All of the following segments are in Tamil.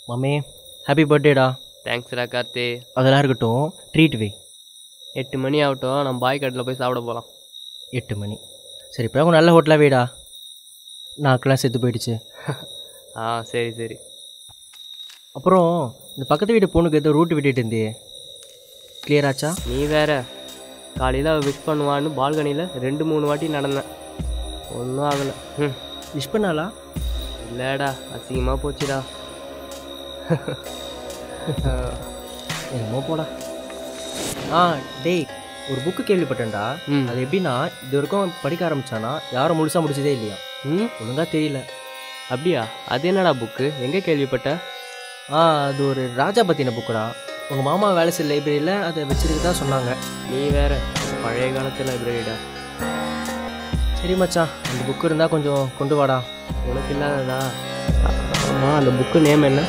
மாமே ஹாப்பி பர்த்டேடா. தேங்க்ஸ்டா கார்த்தி. அதெல்லாம் இருக்கட்டும், ட்ரீட் வை. 8 மணி ஆகட்டும், நம்ம பாய் கட்டில் போய் சாப்பிட போகலாம். 8 மணி சரி, இப்போ நல்ல ஹோட்டலாக வைடா. நாக்கெல்லாம் செத்து போயிடுச்சு. சரி சரி. அப்புறம் இந்த பக்கத்து வீட்டு பொண்ணுக்கு ஏதோ ரூட்டு விட்டுட்டு இருந்தே, கிளியர் ஆச்சா? நீ வேற, காலையில் விஷ் பண்ணுவான்னு பால்கனியில் 2-3 வாட்டி நடந்தேன், ஒன்றும் ஆகலை. விஷ் பண்ணாலா? இல்லைடா, அசிங்கமாக போச்சுடா. என்னமோ போடா. டேய், ஒரு புக்கு கேள்விப்பட்டேன்டா. அது எப்படின்னா, இது வரைக்கும் படிக்க ஆரம்பிச்சானா யாரும் முழுசாக முடிச்சதே இல்லையா. ஒழுங்காக தெரியல. அப்படியா? அது என்னடா புக்கு, எங்கே கேள்விப்பட்ட? அது ஒரு ராஜா பற்றின புக்குடா. உங்கள் மாமா வேலை செய்ய லைப்ரரியில் அதை வச்சுருக்கதா சொன்னாங்க. நீ வேற, பழைய காலத்து லைப்ரரிடா. சரி மச்சான், அந்த புக்கு இருந்தால் கொஞ்சம் கொண்டு வாடா. உனக்கு இல்லாததா? அந்த புக்கு நேம் என்ன?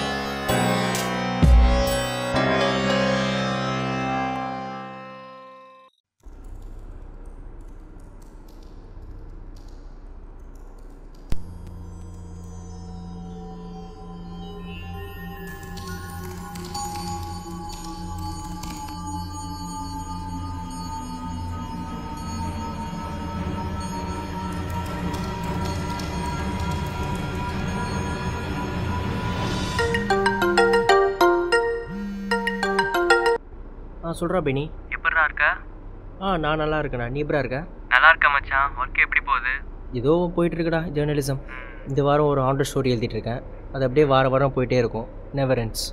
சொல்கிறா பெனி. எப்படா இருக்க? நான் நல்லா இருக்கேண்ணா. நீ எப்படா இருக்க? நல்லா இருக்க மச்சான். ஒர்க் எப்படி போகுது? ஏதோ போயிட்டுருக்குடா, ஜேர்னலிசம். இந்த வாரம் ஒரு ஆண்டர் ஸ்டோரி எழுதிட்டு இருக்கேன். அது அப்படியே வாரம் போயிட்டே இருக்கும், நெவர் எண்ட்ஸ்.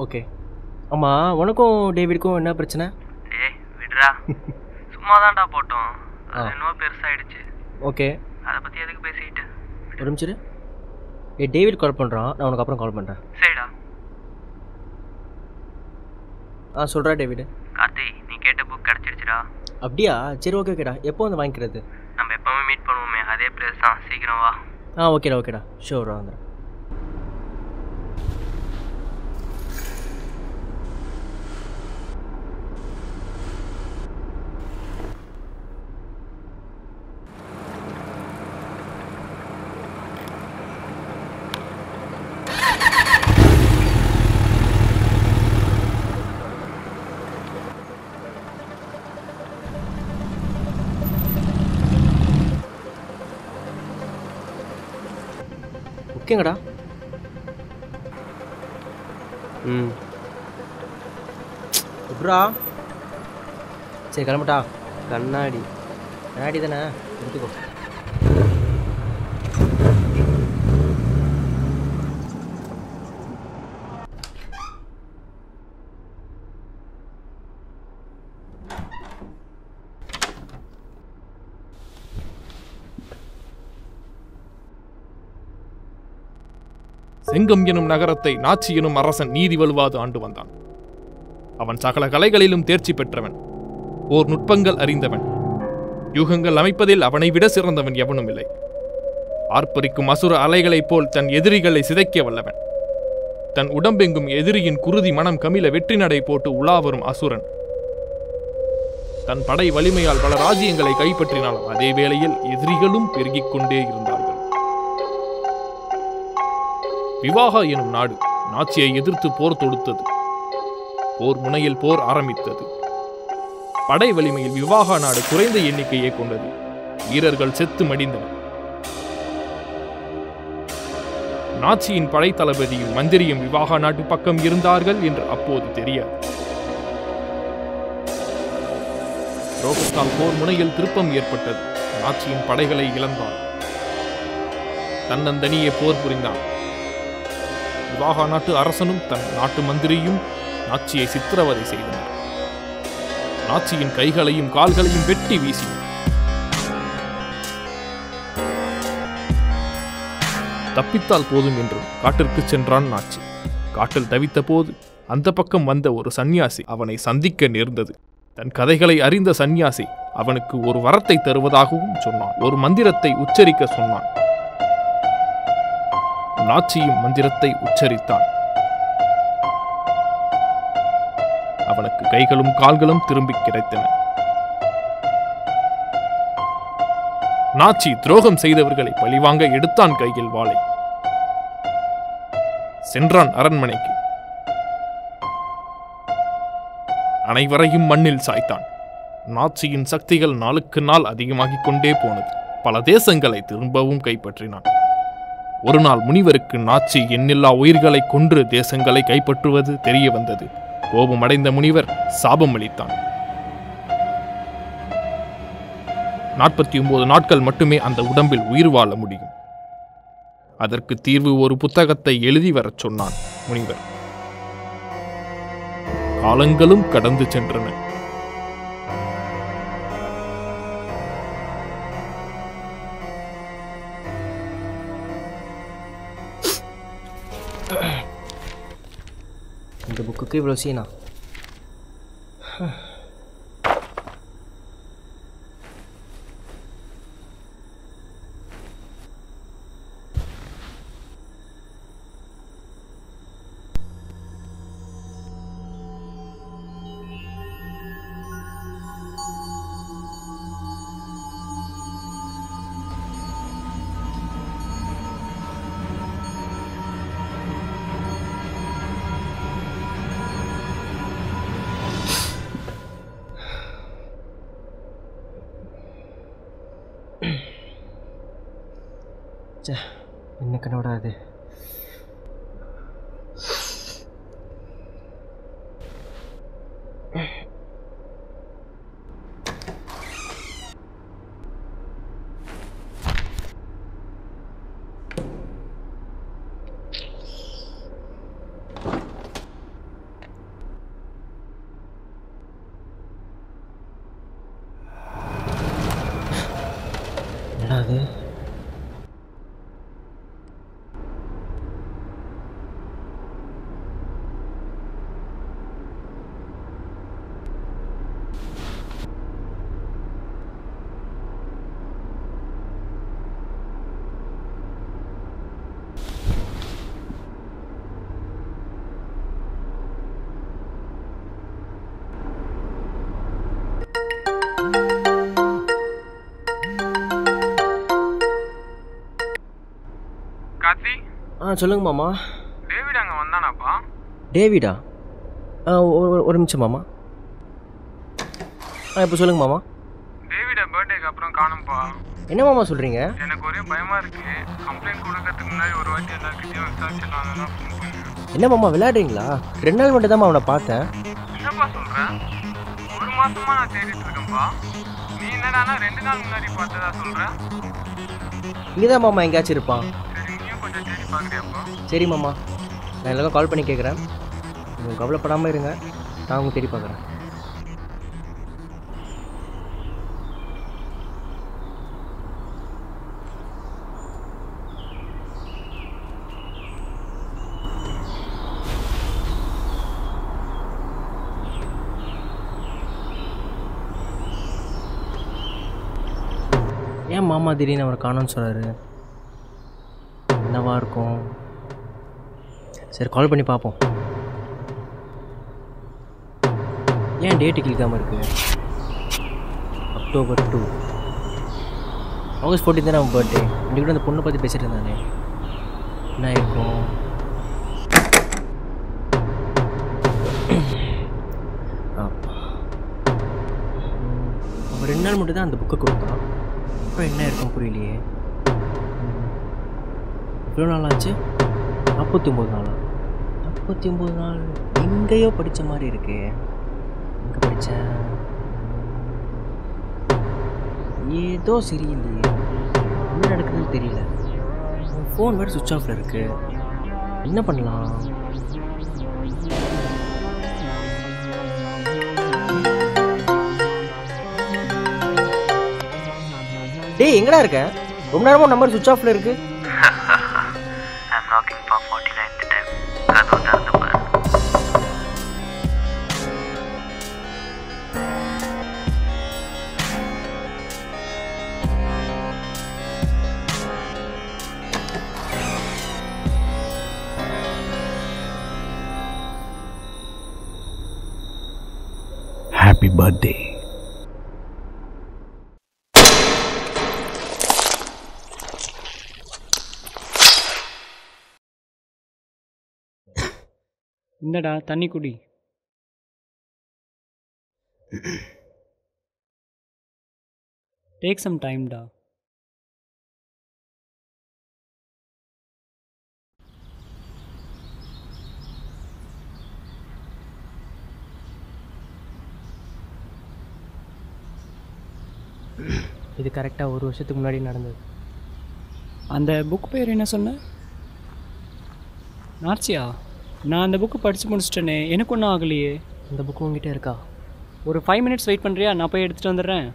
ஓகே. ஆமாம், உனக்கும் டேவிடுக்கும் என்ன பிரச்சனை? விடுறா, சும்மா தான்டா போட்டோம், இன்னும் பெருசாகிடுச்சு. ஓகே, அதை பற்றி எதுக்கு பேசிக்கிட்டு? ஒரு நிமிஷம். டேவிட் கால் பண்ணுறான், நான் உனக்கு அப்புறம் கால் பண்ணுறேன். சரிடா. சொல்கிறா டேவிட். கார்த்தி, நீ கேட்ட புக் கிடச்சிருச்சுடா. அப்படியா? சரி, ஓகேடா. எப்போ வந்து வாங்கிக்கிறது? நம்ம எப்போவுமே மீட் பண்ணுவோமே, அதே பிளேஸ் தான். சீக்கிரம் வா. ஓகேடா ஷூர் வந்துடுறேன். ஓகேங்கடா. எப்படா? சரி, கிளம்பட்டா? கண்ணாடி தானே, எடுத்துக்கோ. செங்கம் எனும் நகரத்தை நாச்சி எனும் அரசன் நீதி வலுவாது ஆண்டு வந்தான். அவன் சகல கலைகளிலும் தேர்ச்சி பெற்றவன், ஓர் நுட்பங்கள் அறிந்தவன், யூகங்கள் அமைப்பதில் அவனை விட சிறந்தவன் எவனும் இல்லை. ஆர்ப்பரிக்கும் அசுர அலைகளைப் போல் தன் எதிரிகளை சிதைக்க வல்லவன், தன் உடம்பெங்கும் எதிரியின் குருதி மனம் கமில வெற்றி நடை போட்டு உலாவரும் அசுரன். தன் படை வலிமையால் பல ராஜ்யங்களை கைப்பற்றினாலும் அதே வேளையில் எதிரிகளும் பெருகிக் கொண்டே இருந்தார்கள். விவாகா எனும் நாடு நாச்சியை எதிர்த்து போர் தொடுத்தது. போர் முனையில் போர் ஆரம்பித்தது. படை வலிமையில் விவாகா நாடு குறைந்த எண்ணிக்கையே கொண்டது. வீரர்கள் செத்து மடிந்தனர். நாச்சியின் படை தளபதியும் மந்திரியும் விவாகா நாட்டு பக்கம் இருந்தார்கள் என்று அப்போது தெரியாது. ரோகஸ்தால் போர் முனையில் திருப்பம் ஏற்பட்டது. நாச்சியின் படைகளை இழந்தான். தன்னந்தனியே போர் புரிந்தான். விவாகா நாட்டு அரசனும் தன் நாட்டு மந்திரியும் நாச்சியை சித்திரவதை செய்தனர். நாச்சியின் கைகளையும் கால்களையும் வெட்டி வீசினர். தப்பித்தால் போதும் என்றும் காட்டிற்கு சென்றான் நாச்சி. காட்டில் தவித்த போது அந்த பக்கம் வந்த ஒரு சந்நியாசி அவனை சந்திக்க நேர்ந்தது. தன் கதைகளை அறிந்த சந்நியாசி அவனுக்கு ஒரு வரத்தை தருவதாகவும் சொன்னான். ஒரு மந்திரத்தை உச்சரிக்க சொன்னான். நாச்சியும் மந்திரத்தை உச்சரித்தான். அவனுக்கு கைகளும் கால்களும் திரும்பி கிடைத்தன. நாச்சி துரோகம் செய்தவர்களை பழிவாங்க எடுத்தான் கையில் வாளை. சென்றான் அரண்மனைக்கு. அனைவரையும் மண்ணில் சாய்த்தான். நாச்சியின் சக்திகள் நாளுக்கு நாள் அதிகமாகிக் கொண்டே போனது. பல தேசங்களை திரும்பவும் கைப்பற்றினான். ஒரு நாள் முனிவருக்கு நாச்சி எண்ணில்லா உயிர்களை கொன்று தேசங்களை கைப்பற்றுவது தெரிய வந்தது. கோபமடைந்த முனிவர் சாபம் அளித்தான். 49 நாட்கள் மட்டுமே அந்த உடம்பில் உயிர் வாழ முடியும். அதற்கு தீர்வு ஒரு புத்தகத்தை எழுதி வரச் சொன்னான் முனிவர். காலங்களும் கடந்து சென்றன. இந்த புக்குக்கு இவ்வளோ சீனா? என்ன கண்ணோட அது? என்னடா அது? சொல்லுங்க மாமா. டேவிட் அங்கே வந்தானாப்பா? டேவிடா? ஒரு நிமிஷம் மாமா. இப்போ சொல்லுங்க மாமா. டேவிட பர்த்டேக்கு அப்புறம் காணும்ப்பா. என்ன மாமா சொல்கிறீங்க? எனக்கு ஒரே பயமாக இருக்கு. கம்ப்ளைண்ட் கொடுக்கறதுக்கு முன்னாடி ஒரு வாட்டி எல்லாருக்கிட்டையும் விசாரிச்சிடலாம். என்ன மாமா விளையாடுறீங்களா? 2 நாள் மட்டும் தான் அவனை பார்த்தேன். என்னப்பா சொல்கிறேன்? 1 மாசமா நான் தேடிட்டு இருக்கேன்ப்பா. நீ என்னடானா 2 நாள் முன்னாடி பார்த்ததா சொல்கிறேன். இங்கே தான் மாமா எங்கேயாச்சும் இருப்பான். சரி, நீயும் கொஞ்சம் தேடி பார்க்குறியாப்பா? சரி மாமா, நான் எல்லாரும் கால் பண்ணி கேட்குறேன். நீங்கள் கவலைப்படாமல் இருங்க, நான் அவங்க தேடி பார்க்குறேன். ஏன் மாமா திடீர்னு அவரை காணோன்னு சொல்கிறாரு? என்னவா இருக்கும்? சரி, கால் பண்ணி பார்ப்போம். ஏன் டேட்டு கிளிக்காமல் இருக்குது? October 2, August 14 தானே அவன் பர்த்டே. இன்றைக்கி கூட அந்த பொண்ணை பற்றி பேசிகிட்டு இருந்தானே. என்ன இருக்கும்? அவன் 2 நாள் மட்டும் தான் அந்த புக்கை கொடுத்தான். அப்புறம் என்ன இருக்கும் புரியலையே. எவ்வளோ நாள் ஆச்சு? 49 நாளா? 49 நாள் எங்கேயோ படித்த மாதிரி இருக்கு. எங்கே படித்தேன்? ஏதோ சரியில்லையே. என்ன நடக்குதுன்னு தெரியல. ஃபோன் வேறு சுவிட்ச் ஆஃபில் இருக்கு. என்ன பண்ணலாம்? டேய், எங்கடா இருக்க? ரொம்ப நேரமாக நம்பர் சுவிட்ச் ஆஃபில் இருக்கு. I'm knocking for 49th time. கதவு திறந்து பாரு. Happy birthday. இந்தடா தண்ணி குடி. டேக் சம் டைம்டா. இது கரெக்டாக 1 வருஷத்துக்கு முன்னாடி நடந்தது. அந்த புக் பேர் என்ன சொன்ன? நார்ச்சியா? நான் அந்த புக்கு படித்து முடிச்சிட்டேனே, எனக்கு ஒன்றும் ஆகலையே. இந்த புக்கு உங்ககிட்ட இருக்கா? ஒரு 5 மினிட்ஸ் வெயிட் பண்ணுறியா? நான் போய் எடுத்துகிட்டு வந்துடுறேன்.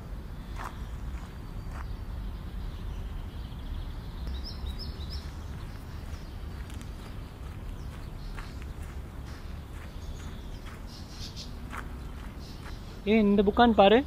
இந்த புக்கான்னு பாரு.